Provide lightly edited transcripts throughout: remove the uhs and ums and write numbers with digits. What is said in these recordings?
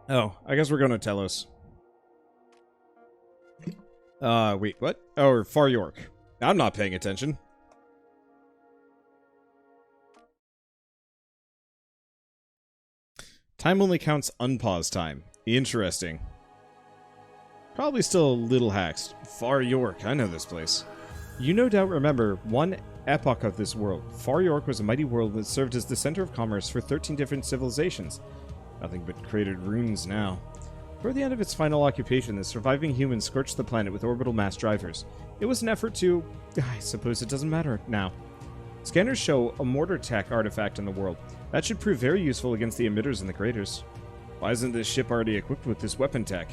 Oh, I guess we're going to Telos. Wait, what? Oh, Far York. I'm not paying attention. Time only counts unpause time. Interesting. Probably still a little hacked. Far York, I know this place. You no doubt remember one epoch of this world. Far York was a mighty world that served as the center of commerce for 13 different civilizations. Nothing but cratered ruins now. Toward the end of its final occupation, the surviving humans scorched the planet with orbital mass drivers. It was an effort to... I suppose it doesn't matter now. Scanners show a mortar tech artifact in the world. That should prove very useful against the emitters in the craters. Why isn't this ship already equipped with this weapon tech?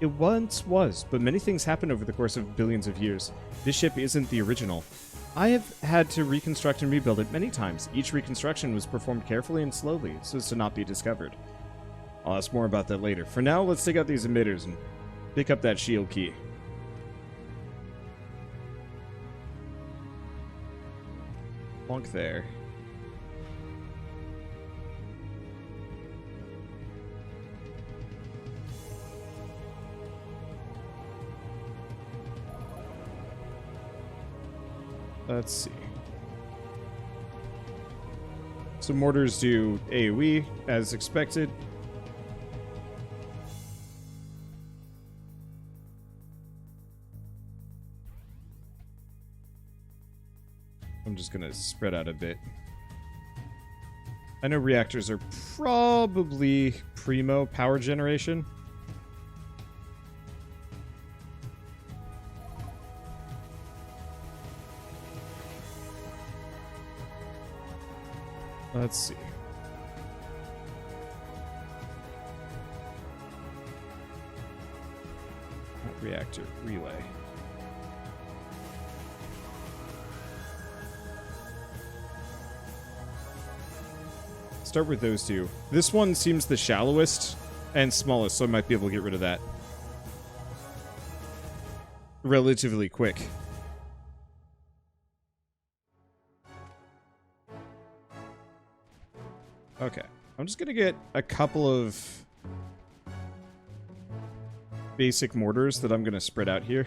It once was, but many things happened over the course of billions of years. This ship isn't the original. I have had to reconstruct and rebuild it many times. Each reconstruction was performed carefully and slowly, so as to not be discovered. I'll ask more about that later. For now, let's take out these emitters and pick up that shield key. Plonk there. Let's see. So mortars do AoE, as expected. I'm just going to spread out a bit. I know reactors are probably primo power generation. Let's see. Not reactor, relay. Start with those two. This one seems the shallowest and smallest, so I might be able to get rid of that relatively quick. Okay, I'm just gonna get a couple of basic mortars that I'm gonna spread out here.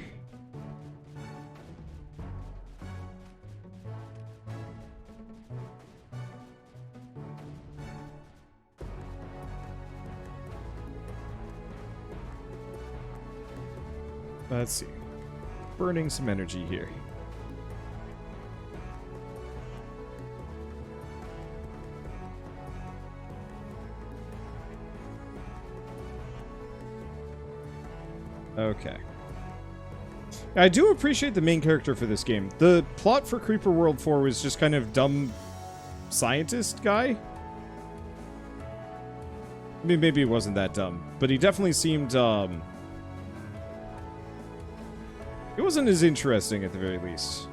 Let's see. Burning some energy here. Okay. I do appreciate the main character for this game. The plot for Creeper World 4 was just kind of dumb scientist guy. I mean, maybe it wasn't that dumb, but he definitely seemed, it wasn't as interesting at the very least.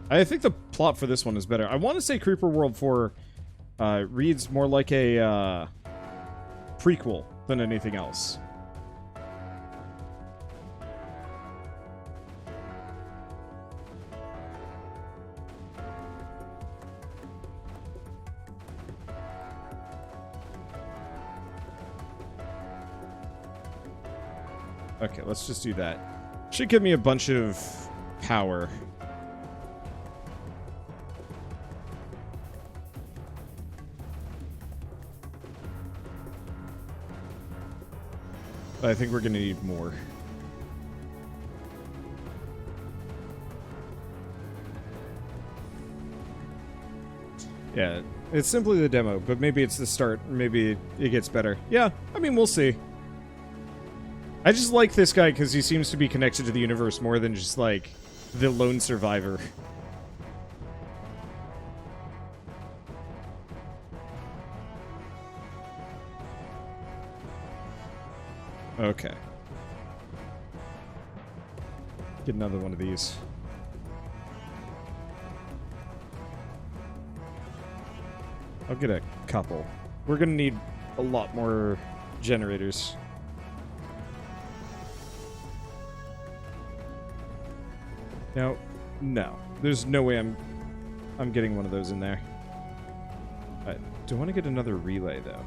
I think the plot for this one is better. I want to say Creeper World 4 reads more like a prequel than anything else. Okay, let's just do that. Should give me a bunch of power. But I think we're going to need more. Yeah, it's simply the demo, but maybe it's the start. Maybe it gets better. Yeah, I mean, we'll see. I just like this guy because he seems to be connected to the universe more than just, like, the lone survivor. Okay. Get another one of these. I'll get a couple. We're gonna need a lot more generators. No, no. There's no way I'm getting one of those in there. Do I want to get another relay, though?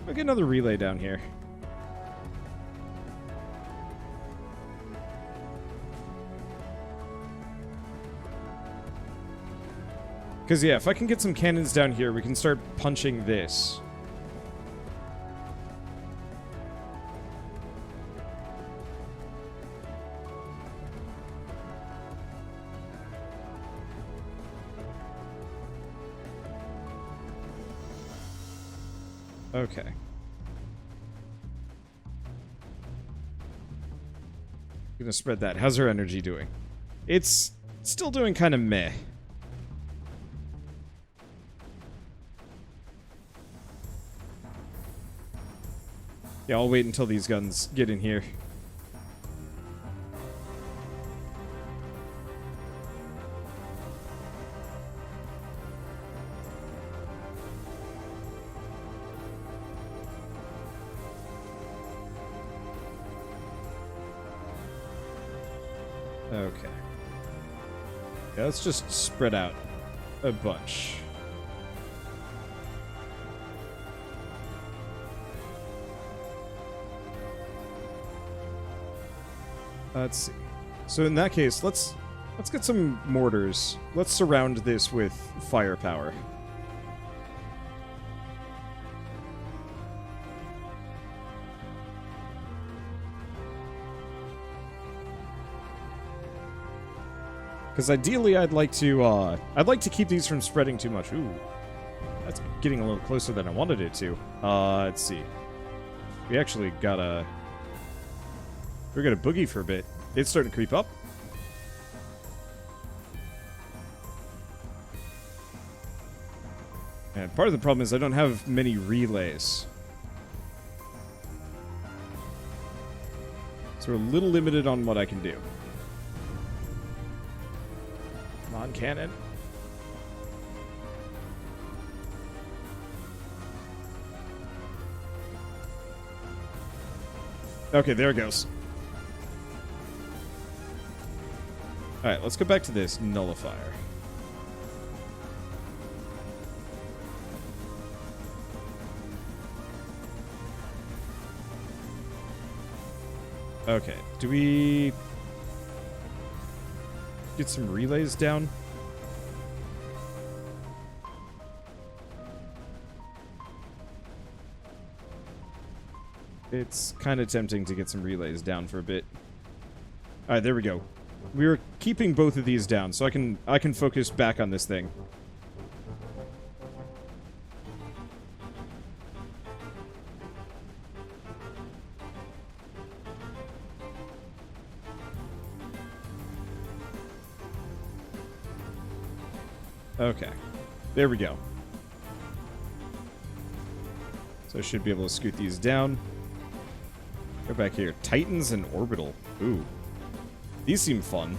I'll get another relay down here. Because, yeah, if I can get some cannons down here, we can start punching this. Okay. Gonna spread that. How's her energy doing? It's still doing kind of meh. Yeah, I'll wait until these guns get in here. Okay. Yeah, let's just spread out a bunch. Let's see. So in that case, let's get some mortars. Let's surround this with firepower. Because ideally, I'd like to keep these from spreading too much. Ooh, that's getting a little closer than I wanted it to. Let's see. We actually got a. We're gonna boogie for a bit. It's starting to creep up. And part of the problem is I don't have many relays. So we're a little limited on what I can do. Come on, cannon. Okay, there it goes. Alright, let's go back to this nullifier. Okay, do we get some relays down? It's kind of tempting to get some relays down for a bit. Alright, there we go. We're keeping both of these down, so I can focus back on this thing. Okay. There we go. So I should be able to scoot these down. Go back here. Titans and Orbital. Ooh. These seem fun.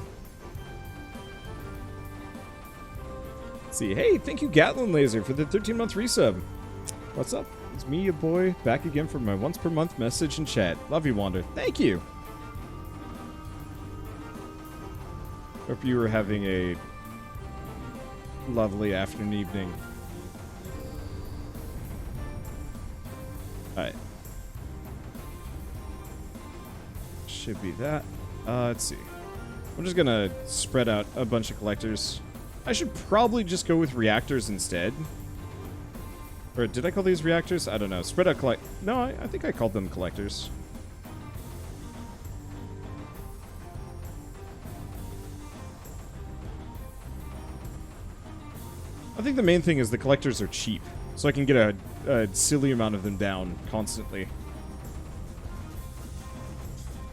Let's see. Hey, thank you, Gatlin Laser, for the 13-month resub. What's up? It's me, your boy, back again for my once-per-month message and chat. Love you, Wander. Thank you. Hope you were having a lovely afternoon, evening. Alright. Should be that. Let's see. I'm just gonna spread out a bunch of collectors. I should probably just go with reactors instead. Or did I call these reactors? I don't know. Spread out collect... No, I think I called them collectors. I think the main thing is the collectors are cheap. So I can get a silly amount of them down constantly.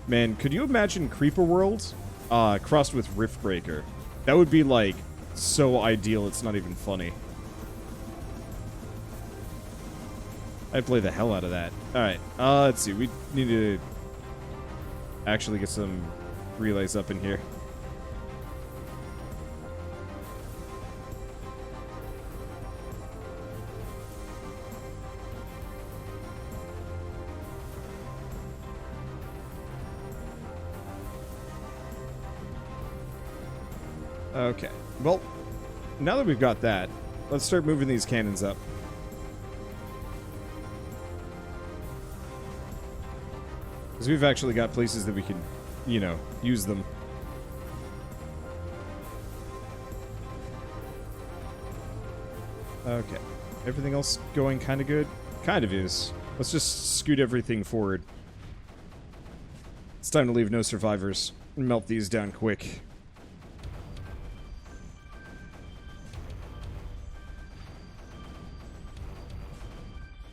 Man, could you imagine Creeper World crossed with Riftbreaker? That would be, like, so ideal it's not even funny. I'd play the hell out of that. Alright, let's see. We need to actually get some relays up in here. Okay, well, now that we've got that, let's start moving these cannons up. Because we've actually got places that we can, you know, use them. Okay. Everything else going kind of good? Kind of is. Let's just scoot everything forward. It's time to leave no survivors. Melt these down quick.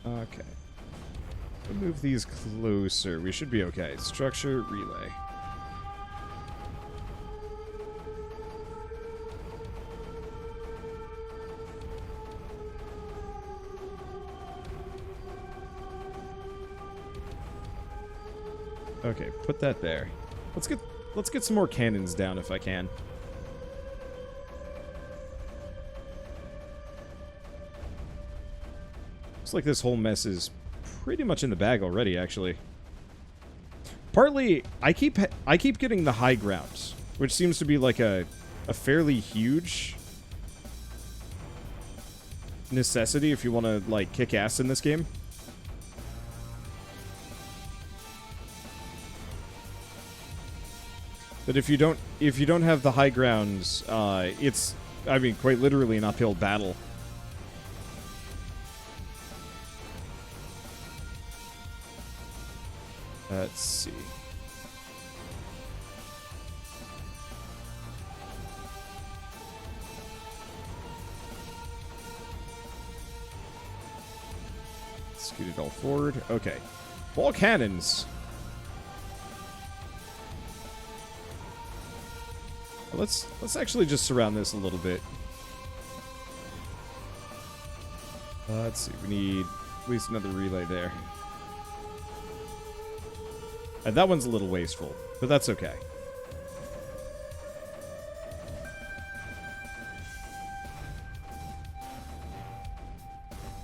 Okay. We'll move these closer. We should be okay. Structure, relay. Okay, put that there. Let's get some more cannons down if I can. Looks like this whole mess is pretty much in the bag already, actually. Partly, I keep getting the high ground, which seems to be like a fairly huge necessity if you want to like kick ass in this game. But if you don't have the high grounds, it's, I mean, quite literally an uphill battle. Let's see. Scoot it all forward. Okay. Ball cannons. Let's actually just surround this a little bit. Let's see. We need at least another relay there. And that one's a little wasteful, but that's okay.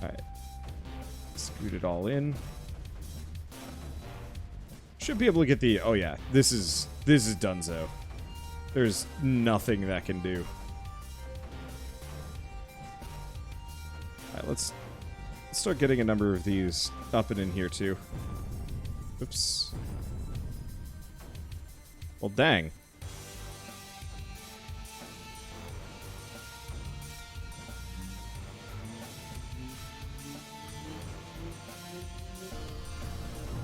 Alright. Scoot it all in. Should be able to get the... Oh yeah, this is donezo. There's nothing that can do. Alright, let's start getting a number of these up and in here too. Oops. Well, dang.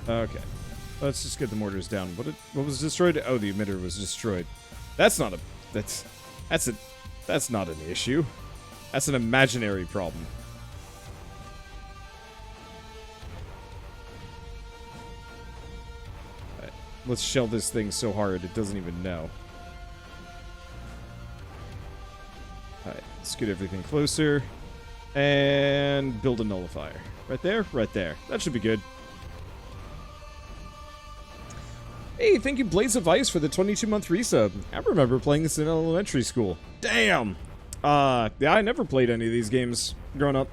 Okay. Let's just get the mortars down. What was destroyed? Oh, the emitter was destroyed. That's not an issue. That's an imaginary problem. Alright, let's shell this thing so hard it doesn't even know. Alright, scoot everything closer. And build a nullifier. Right there, right there. That should be good. Hey, thank you, Blaze of Ice, for the 22-month resub. I remember playing this in elementary school. Damn! Yeah, I never played any of these games growing up.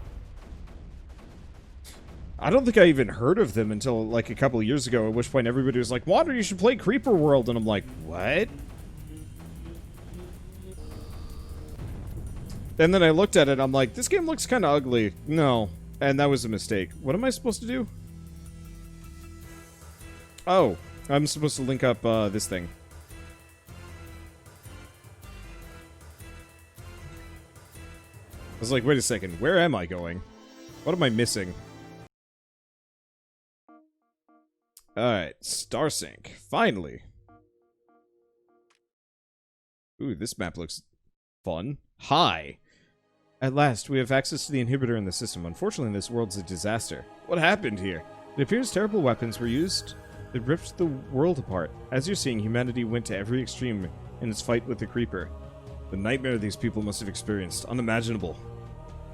I don't think I even heard of them until, like, a couple of years ago, at which point everybody was like, Water, you should play Creeper World, and I'm like, what? And then I looked at it, I'm like, this game looks kind of ugly. No. And that was a mistake. What am I supposed to do? Oh. I'm supposed to link up this thing. I was like, wait a second, where am I going? What am I missing? Alright, Starsync. Finally. Ooh, this map looks fun. Hi. At last, we have access to the inhibitor in the system. Unfortunately, this world's a disaster. What happened here? It appears terrible weapons were used. It ripped the world apart. As you're seeing, humanity went to every extreme in its fight with the Creeper. The nightmare these people must have experienced. Unimaginable.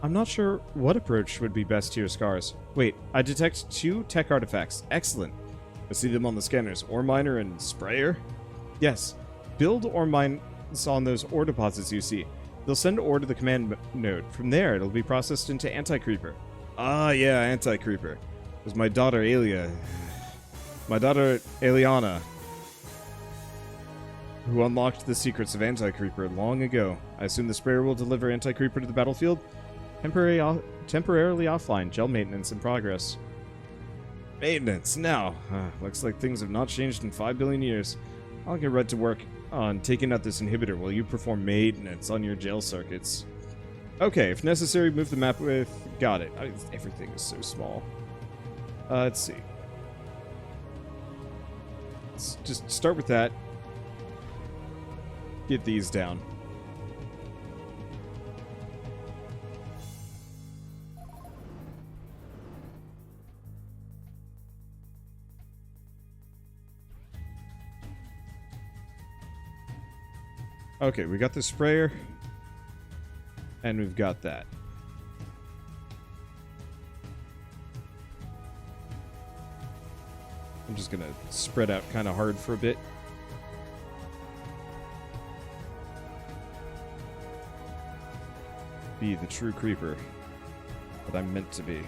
I'm not sure what approach would be best to your scars. Wait, I detect 2 tech artifacts. Excellent. I see them on the scanners. Ore miner and sprayer? Yes. Build ore mines on those ore deposits you see. They'll send ore to the command node. From there, it'll be processed into anti-creeper. Ah, yeah, anti-creeper. It was my daughter, My daughter, Eliana, who unlocked the secrets of Anti-Creeper long ago. I assume the sprayer will deliver Anti-Creeper to the battlefield? Temporarily offline. Gel maintenance in progress. Maintenance, now. Looks like things have not changed in 5 billion years. I'll get right to work on taking out this inhibitor while you perform maintenance on your jail circuits. Okay, if necessary, move the map with... Got it. Everything is so small. Let's see. Let's just start with that. Get these down. Okay, we got the sprayer. And we've got that. I'm just gonna spread out kind of hard for a bit. Be the true creeper that I'm meant to be.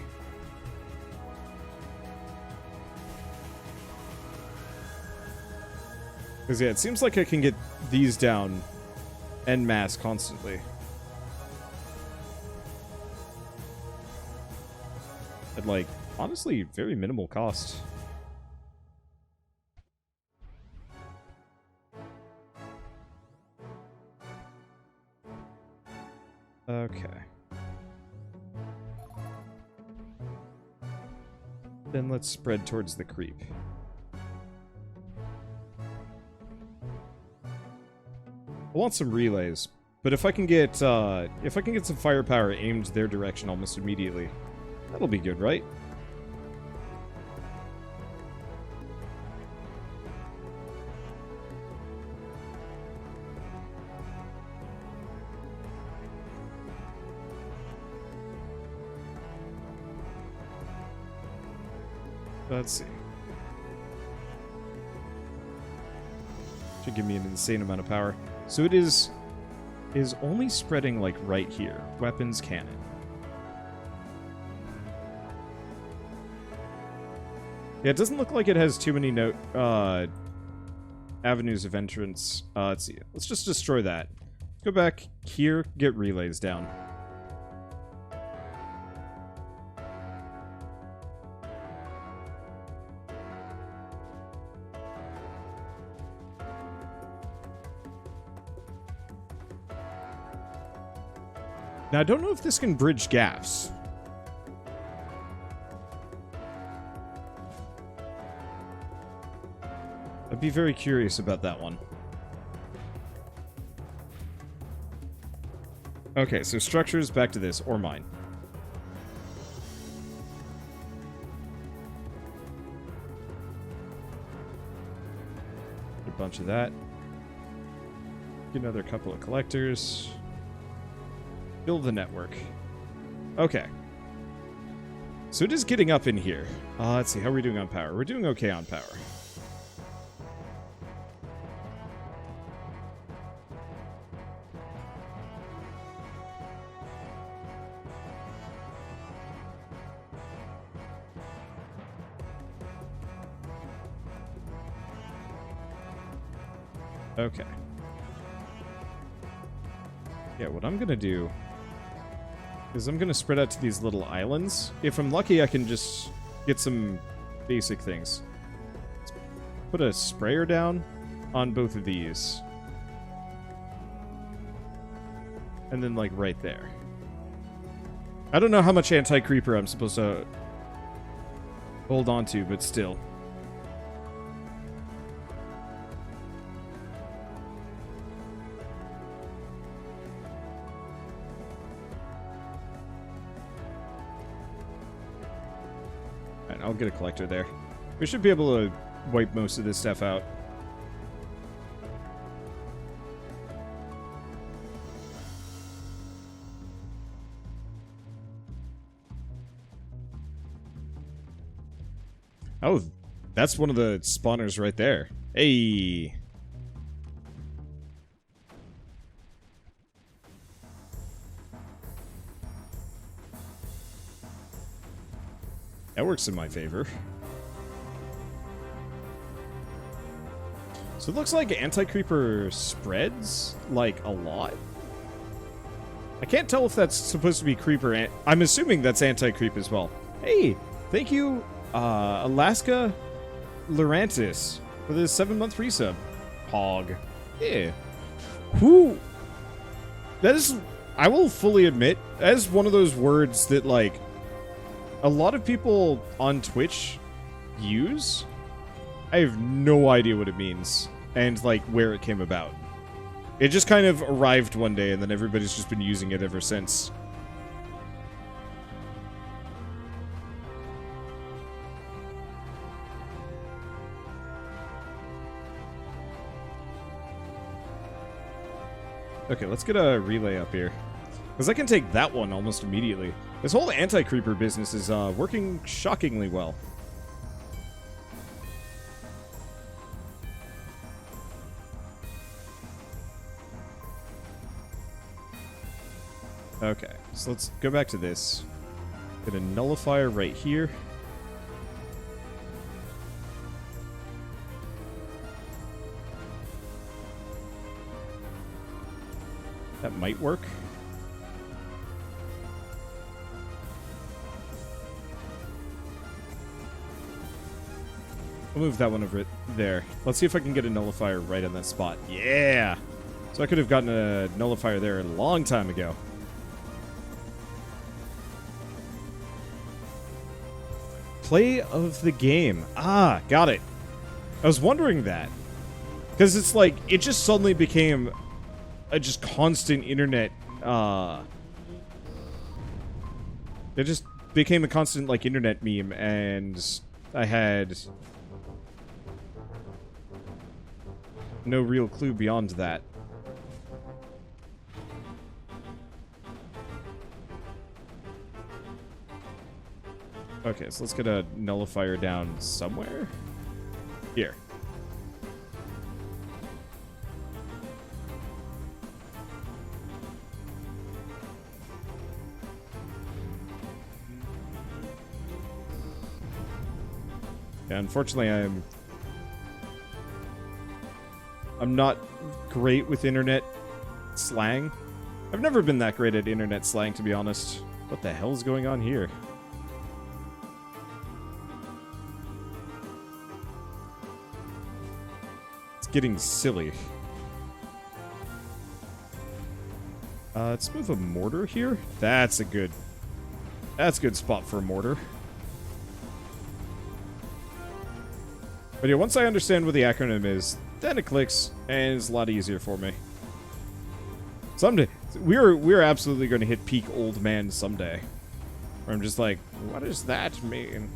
Because, yeah, it seems like I can get these down en masse constantly. At, like, honestly, very minimal cost. Okay. Then let's spread towards the creep. I want some relays, but if I can get some firepower aimed their direction almost immediately, that'll be good, right? Let's see. Should give me an insane amount of power. So it is only spreading like right here. Weapons, cannon. Yeah, it doesn't look like it has too many avenues of entrance. Let's see. Let's just destroy that. Go back here, get relays down. Now, I don't know if this can bridge gaps. I'd be very curious about that one. Okay, so structures, back to this, or mine. A bunch of that. Get another couple of collectors. Build the network. Okay. So it is getting up in here. Let's see, how are we doing on power? We're doing okay on power. Okay. Yeah, what I'm gonna do is I'm gonna spread out to these little islands. If I'm lucky, I can just get some basic things. Let's put a sprayer down on both of these. And then, like, right there. I don't know how much anti-creeper I'm supposed to hold on to, but still. I'll get a collector there. We should be able to wipe most of this stuff out. Oh, that's one of the spawners right there. Hey! That works in my favor. So it looks like anti-creeper spreads, like, a lot. I can't tell if that's supposed to be creeper. I'm assuming that's anti-creep as well. Hey, thank you Alaska Lurantis for the 7-month resub. Hog. Yeah. Who? That is, I will fully admit, that is one of those words that, like, a lot of people on Twitch use. I have no idea what it means and, like, where it came about. It just kind of arrived one day and then everybody's just been using it ever since. Okay, let's get a relay up here. Because I can take that one almost immediately. This whole anti-creeper business is working shockingly well. Okay, so let's go back to this. Get a nullifier right here. That might work. I'll move that one over there. Let's see if I can get a nullifier right on that spot. Yeah! So I could have gotten a nullifier there a long time ago. Play of the game. Ah, got it. I was wondering that. Because it's like, it just suddenly became a just constant internet, it just became a constant, like, internet meme, and I had no real clue beyond that. Okay, so let's get a nullifier down somewhere. Here. Yeah, unfortunately, I'm not great with internet slang. I've never been that great at internet slang, to be honest. What the hell's going on here? It's getting silly. Let's move a mortar here. That's a good spot for a mortar. But yeah, once I understand what the acronym is, then it clicks, and it's a lot easier for me. Someday, we're absolutely going to hit peak old man someday. Where I'm just like, what does that mean?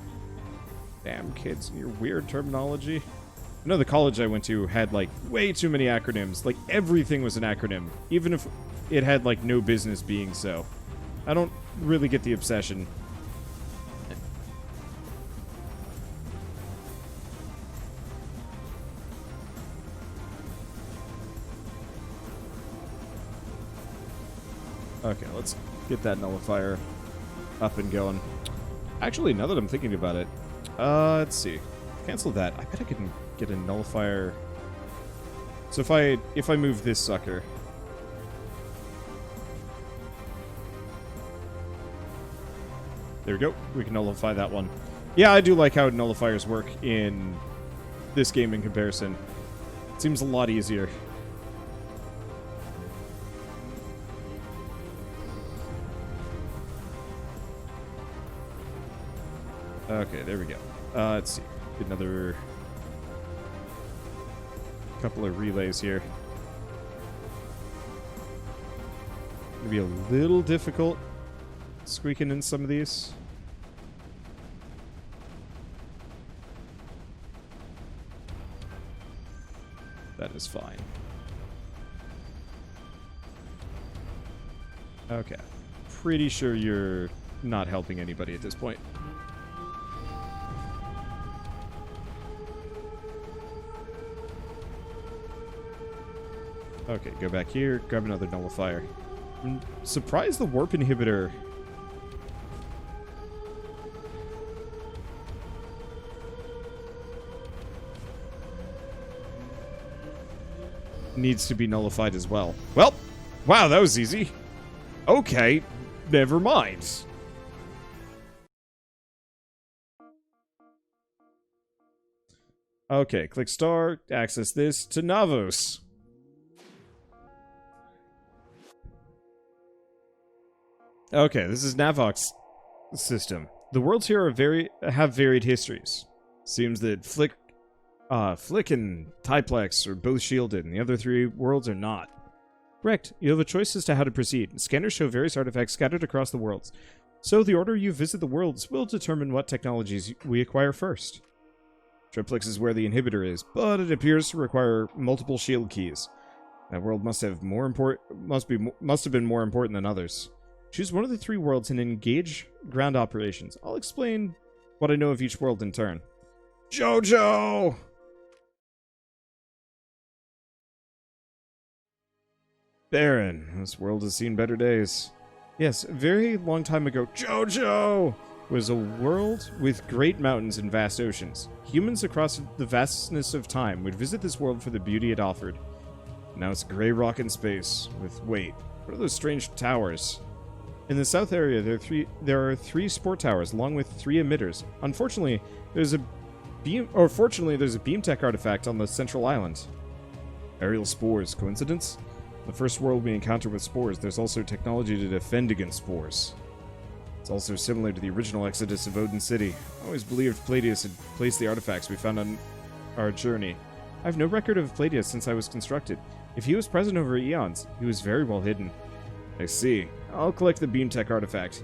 Damn kids and your weird terminology. I know the college I went to had, like, way too many acronyms. Like, everything was an acronym, even if it had, like, no business being so. I don't really get the obsession. Okay, let's get that nullifier up and going. Actually, now that I'm thinking about it, let's see. Cancel that. I bet I can get a nullifier. So if I move this sucker, there we go. We can nullify that one. Yeah, I do like how nullifiers work in this game in comparison. It seems a lot easier. Okay, there we go. Let's see. Get another couple of relays here. Gonna be a little difficult squeaking in some of these. That is fine. Okay. Pretty sure you're not helping anybody at this point. Okay, go back here, grab another nullifier. I'm surprised the warp inhibitor needs to be nullified as well. Well, wow, that was easy. Okay, never mind. Okay, click star, access this to Navos. Okay, this is Navok's system. The worlds here have varied histories. Seems that Flick and Typlex are both shielded, and the other three worlds are not. Correct. You have a choice as to how to proceed. Scanners show various artifacts scattered across the worlds. So the order you visit the worlds will determine what technologies we acquire first. Triplex is where the inhibitor is, but it appears to require multiple shield keys. That world must have been more important than others. Choose one of the three worlds and engage ground operations. I'll explain what I know of each world in turn. Jojo! Baron, this world has seen better days. Yes, a very long time ago, Jojo was a world with great mountains and vast oceans. Humans across the vastness of time would visit this world for the beauty it offered. Now it's gray rock in space with, wait, what are those strange towers? In the south area, there are three sport towers along with three emitters. Unfortunately, fortunately, there's a beam tech artifact on the central island. Aerial spores, coincidence? The first world we encounter with spores, there's also technology to defend against spores. It's also similar to the original exodus of Odin City. I always believed Palladius had placed the artifacts we found on our journey. I have no record of Palladius since I was constructed. If he was present over eons, he was very well hidden. I see. I'll collect the beam tech artifact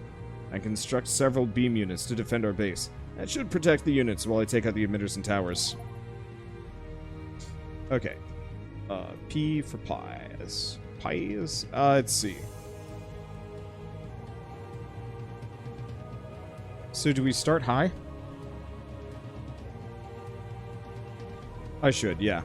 and construct several beam units to defend our base. That should protect the units while I take out the emitters and towers. Okay. P for pies. Pies? Let's see. So do we start high? I should, yeah.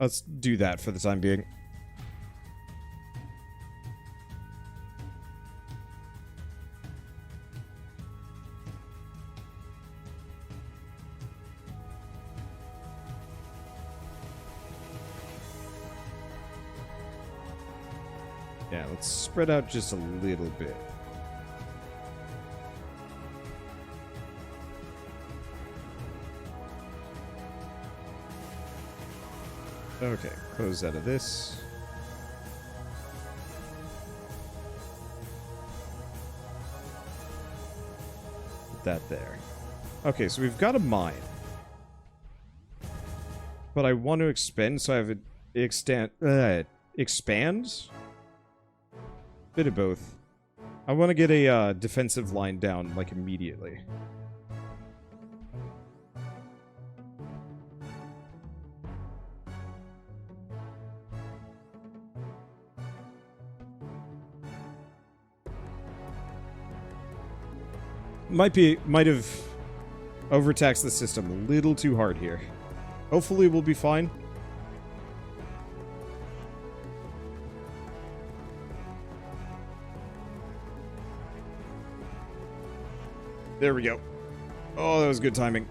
Let's do that for the time being. Yeah, let's spread out just a little bit. Okay, close out of this. Put that there. Okay, so we've got a mine. But I want to expand, so I have an expand? Bit of both. I want to get a defensive line down, like, immediately. Might have overtaxed the system a little too hard here. Hopefully we'll be fine. There we go. Oh, that was good timing.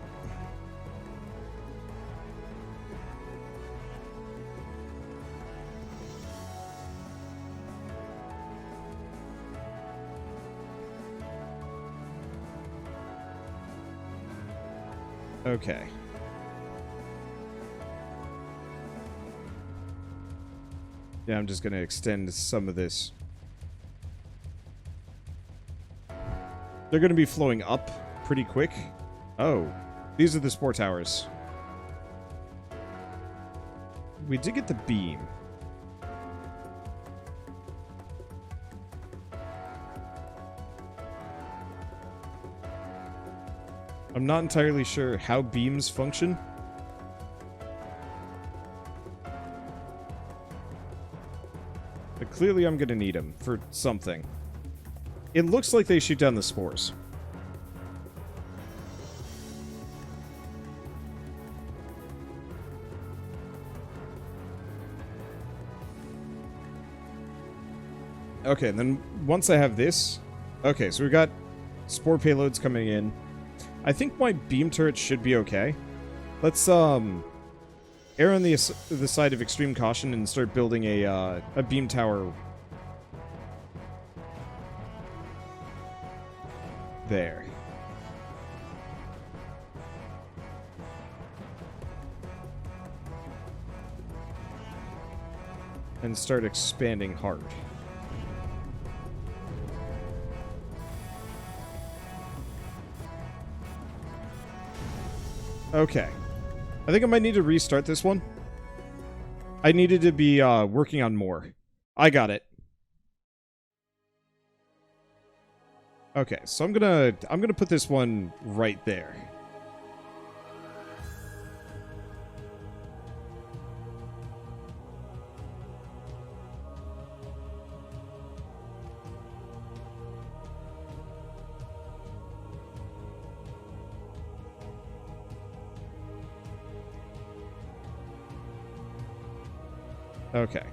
Okay. Yeah, I'm just going to extend some of this. They're going to be flowing up pretty quick. Oh, these are the spore towers. We did get the beam. I'm not entirely sure how beams function. But clearly I'm going to need them for something. It looks like they shoot down the spores. Okay, and then once I have this... Okay, so we've got spore payloads coming in. I think my beam turret should be okay. Let's, err on the side of extreme caution and start building a beam tower there. And start expanding hard. Okay. I think I might need to restart this one. I needed to be working on more. I got it. Okay, so I'm gonna put this one right there. Okay.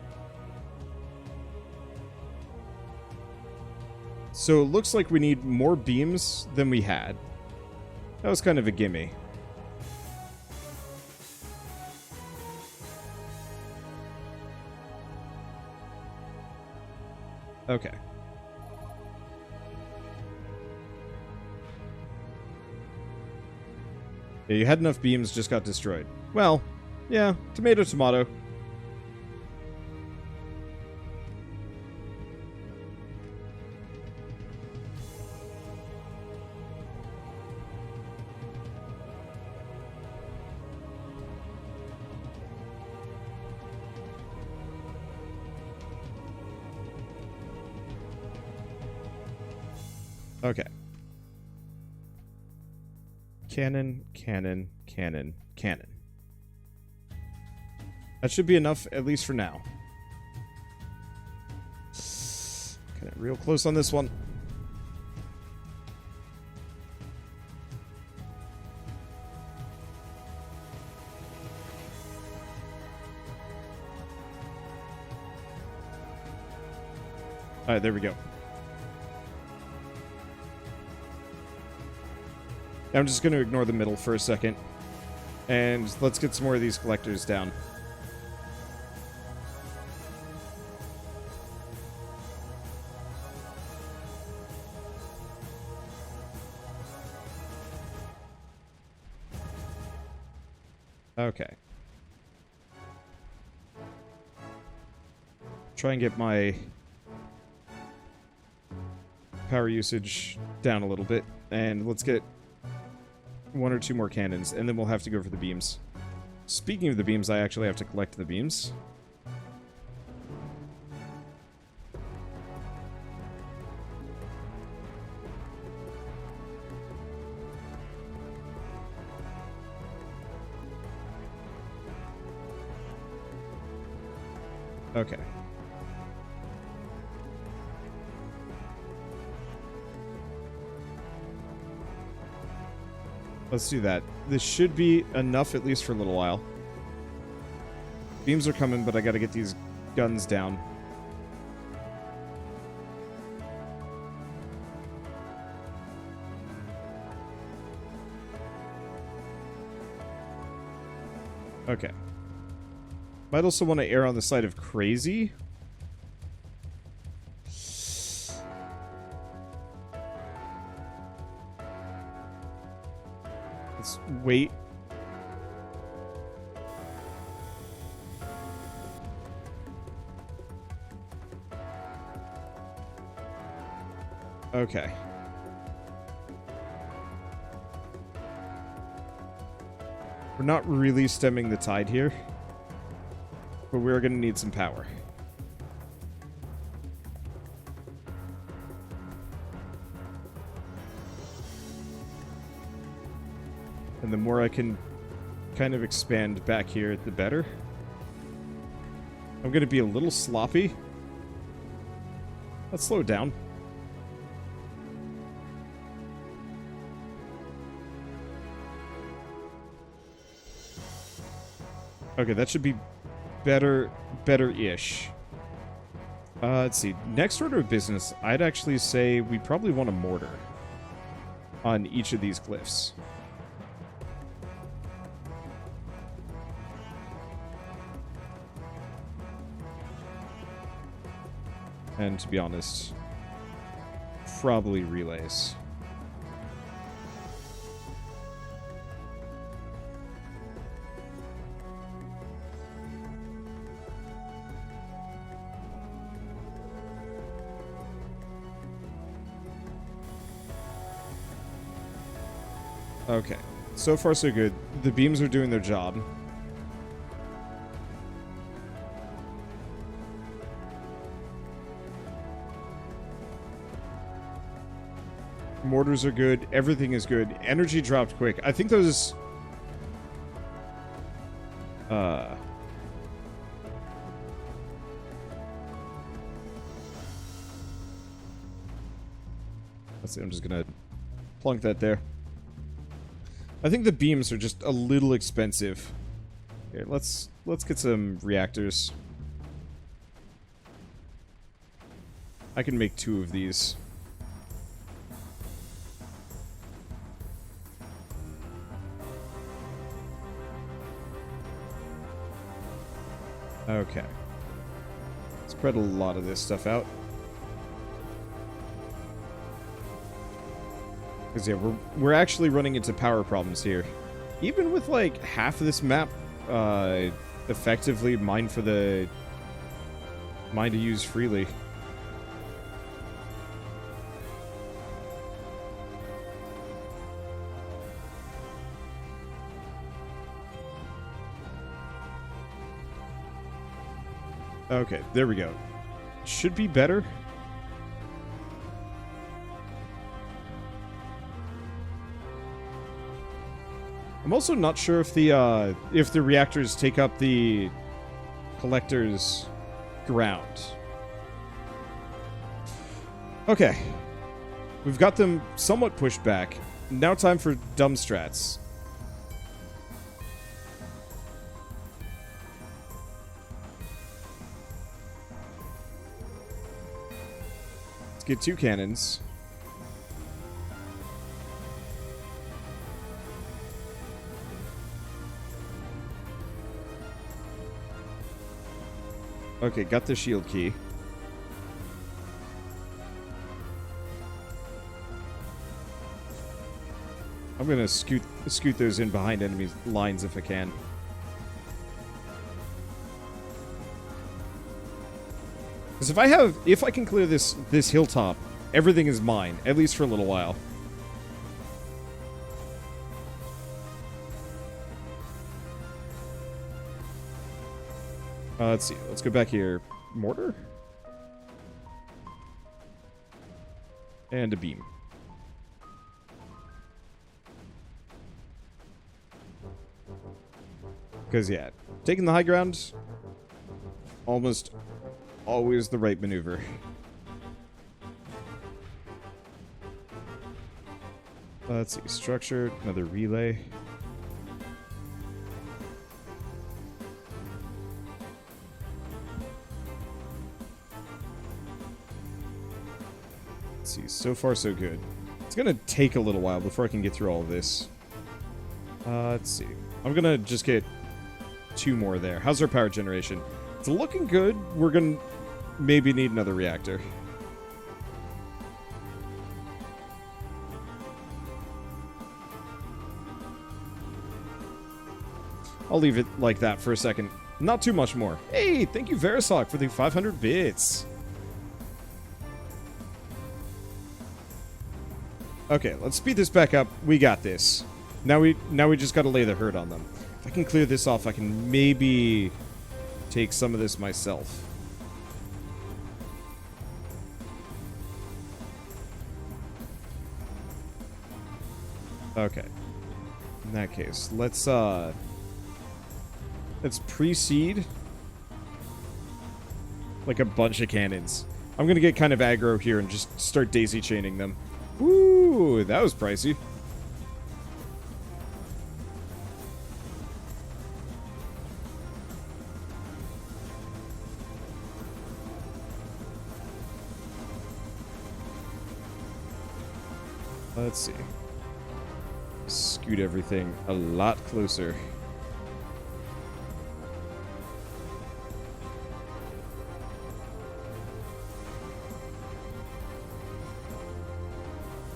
So it looks like we need more beams than we had. That was kind of a gimme. Okay. Yeah, you had enough beams, just got destroyed. Well, yeah, tomato, tomato. Okay. Cannon, cannon, cannon, cannon. That should be enough, at least for now. Get real close on this one. Alright, there we go. I'm just going to ignore the middle for a second. And let's get some more of these collectors down. Okay. Try and get my power usage down a little bit. And let's get one or two more cannons, and then we'll have to go for the beams. Speaking of the beams, I actually have to collect the beams. Okay. Let's do that. This should be enough, at least for a little while. Beams are coming, but I gotta get these guns down. Okay. Might also want to err on the side of crazy. Let's wait. Okay. We're not really stemming the tide here, but we're going to need some power. And the more I can kind of expand back here, the better. I'm going to be a little sloppy. Let's slow down. Okay, that should be better-ish. Let's see. Next order of business, I'd actually say we probably want a mortar on each of these glyphs. And to be honest, probably relays. Okay. So far, so good. The beams are doing their job. Mortars are good. Everything is good. Energy dropped quick. I think those... Let's see, I'm just gonna plunk that there. I think the beams are just a little expensive. Here, let's get some reactors. I can make 2 of these. Okay. Spread a lot of this stuff out. Because, yeah, we're actually running into power problems here. Even with, like, half of this map effectively mined to use freely. Okay, there we go. Should be better. I'm also not sure if the reactors take up the collector's ground. Okay. We've got them somewhat pushed back. Now time for dumb strats. Let's get 2 cannons. Okay, got the shield key. I'm gonna scoot those in behind enemy lines if I can. Because if I can clear this hilltop, everything is mine, at least for a little while. Let's see. Let's go back here. Mortar? And a beam. Because, yeah, taking the high ground, almost always the right maneuver. Let's see. Structure, another relay. See, so far so good. It's gonna take a little while before I can get through all of this. Let's see. I'm gonna just get 2 more there. How's our power generation? It's looking good. We're gonna maybe need another reactor. I'll leave it like that for a second. Not too much more. Hey, thank you Verisok for the 500 bits. Okay, let's speed this back up. We got this. Now we just gotta lay the hurt on them. If I can clear this off, I can maybe take some of this myself. Okay. In that case, let's pre-seed like a bunch of cannons. I'm gonna get kind of aggro here and just start daisy chaining them. Ooh, that was pricey. Let's see. Scoot everything a lot closer.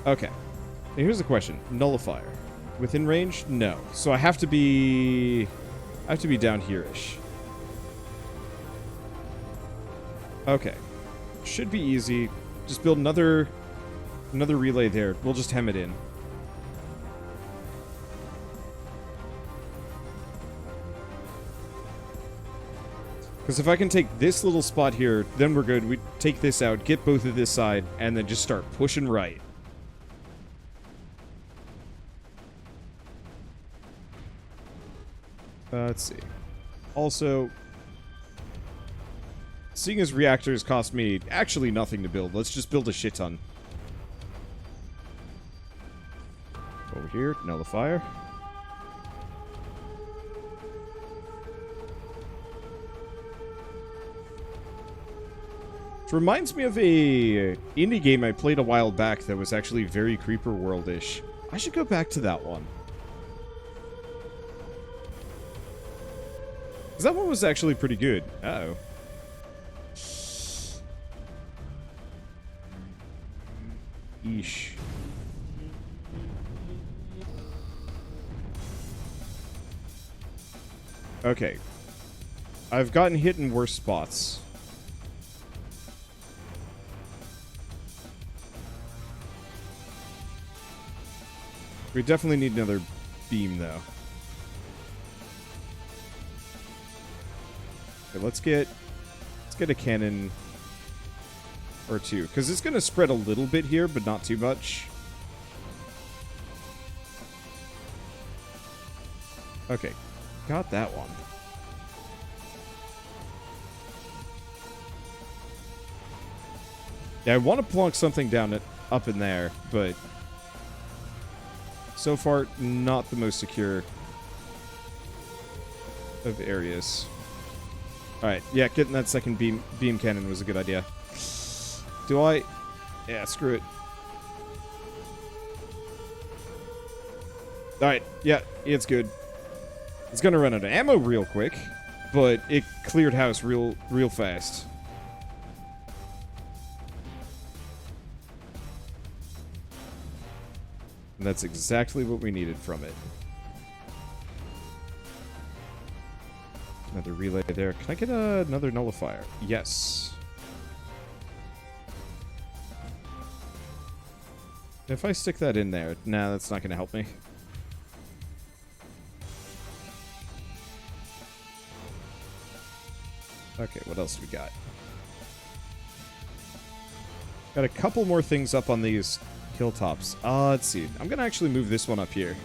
Okay. Now here's the question. Nullifier. Within range? No. So I have to be... down here-ish. Okay. Should be easy. Just build another relay there. We'll just hem it in. Because if I can take this little spot here, then we're good. We take this out, get both of this side, and then just start pushing right. Let's see. Also, seeing as reactors cost me actually nothing to build, let's just build a shit ton. Over here, nullifier. It reminds me of a indie game I played a while back that was actually very Creeper World-ish. I should go back to that one. Because that one was actually pretty good. Uh-oh. Eesh. Okay. I've gotten hit in worse spots. We definitely need another beam, though. Okay, let's get a cannon or two, because it's going to spread a little bit here, but not too much. Okay, got that one. Yeah, I want to plonk something down up in there, but so far, not the most secure of areas. Alright, yeah, getting that second beam cannon was a good idea. Do I? Yeah, screw it. Alright, yeah, it's good. It's gonna run out of ammo real quick, but it cleared house real fast. And that's exactly what we needed from it. Another relay there. Can I get another nullifier? Yes. If I stick that in there... Nah, that's not going to help me. Okay, what else do we got? Got a couple more things up on these hilltops. Let's see. I'm going to actually move this one up here.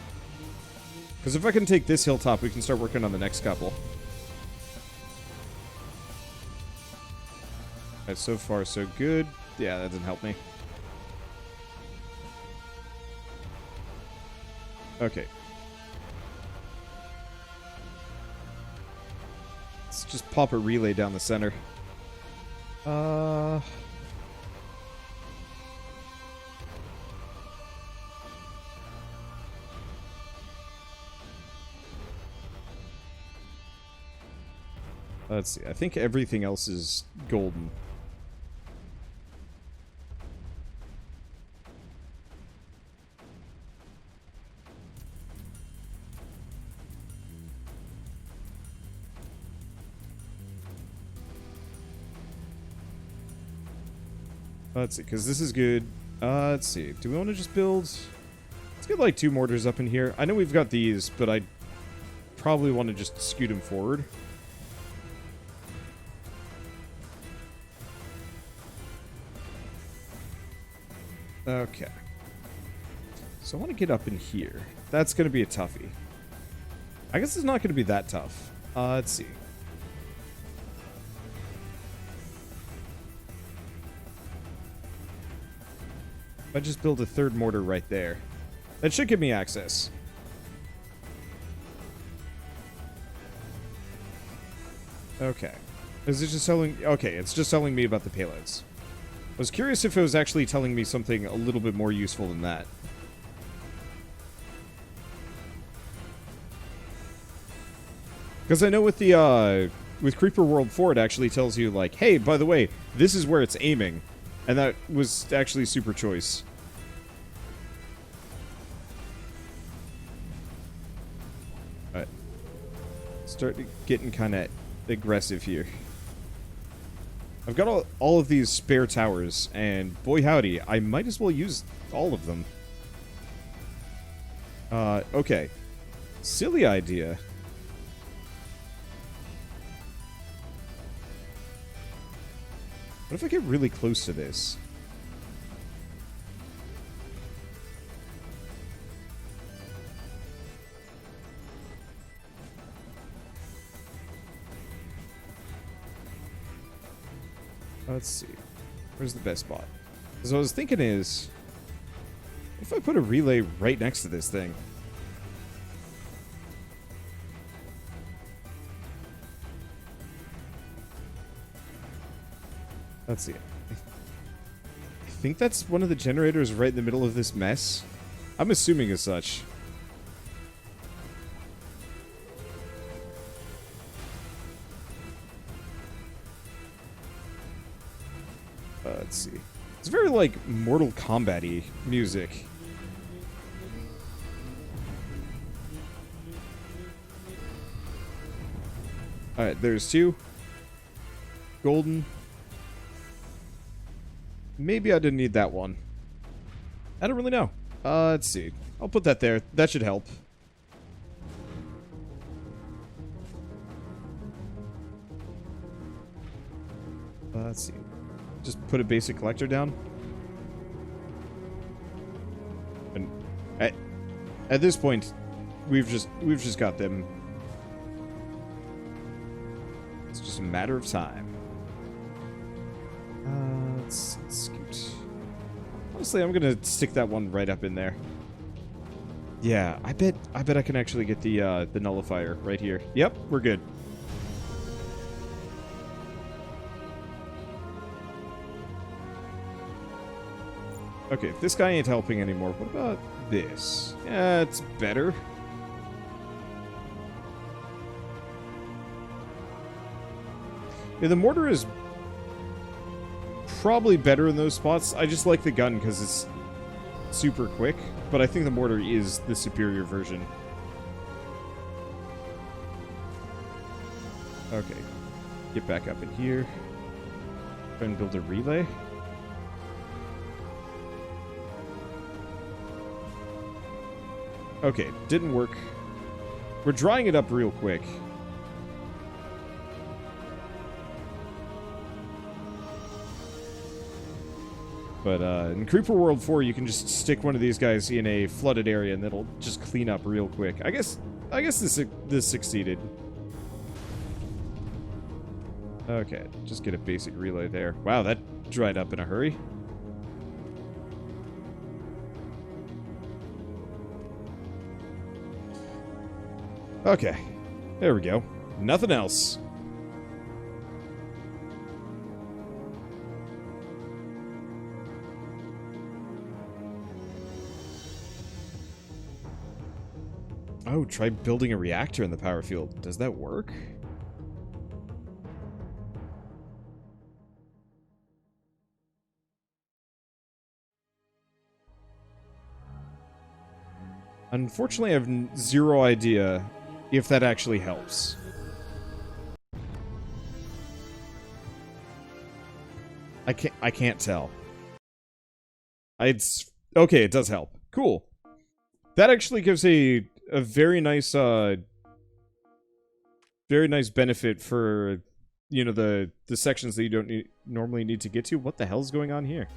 Because if I can take this hilltop, we can start working on the next couple. Alright, so far so good. Yeah, that didn't help me. Okay. Let's just pop a relay down the center. Let's see. I think everything else is golden. Let's see, because this is good. Let's see. Do we want to just build... Let's get like 2 mortars up in here. I know we've got these, but I probably want to just scoot them forward. Okay. So I want to get up in here. That's going to be a toughie. I guess it's not going to be that tough. Let's see. If I just build a 3rd mortar right there, that should give me access. Okay. Is it just telling... Okay, it's just telling me about the payloads. I was curious if it was actually telling me something a little bit more useful than that. Because I know with the, with Creeper World 4, it actually tells you, like, hey, by the way, this is where it's aiming. And that was actually super choice. Start getting kind of aggressive here. I've got all of these spare towers, and boy howdy, I might as well use all of them. Okay. Silly idea. What if I get really close to this? Let's see. Where's the best spot? Because what I was thinking is, if I put a relay right next to this thing? Let's see. I think that's one of the generators right in the middle of this mess. I'm assuming as such. Let's see. It's very, like, Mortal Kombat-y music. Alright, there's two. Golden. Maybe I didn't need that one. I don't really know. Let's see. I'll put that there. That should help. Let's see. Just put a basic collector down. And at this point, we've just got them. It's just a matter of time. Let's scoot. Honestly, I'm gonna stick that one right up in there. Yeah, I bet I can actually get the nullifier right here. Yep, we're good. Okay, if this guy ain't helping anymore, what about this? Yeah, it's better. Yeah, the mortar is probably better in those spots. I just like the gun because it's super quick, but I think the mortar is the superior version. Okay, get back up in here. Try and build a relay. Okay, didn't work. We're drying it up real quick. But in Creeper World 4, you can just stick one of these guys in a flooded area and it'll just clean up real quick. I guess this succeeded. Okay, just get a basic relay there. Wow, that dried up in a hurry. Okay, there we go. Nothing else. Oh, try building a reactor in the power field. Does that work? Unfortunately, I have zero idea if that actually helps. I can't tell. Okay, it does help. Cool. That actually gives a very nice benefit for, you know, the sections that you don't normally need to get to. What the hell's going on here?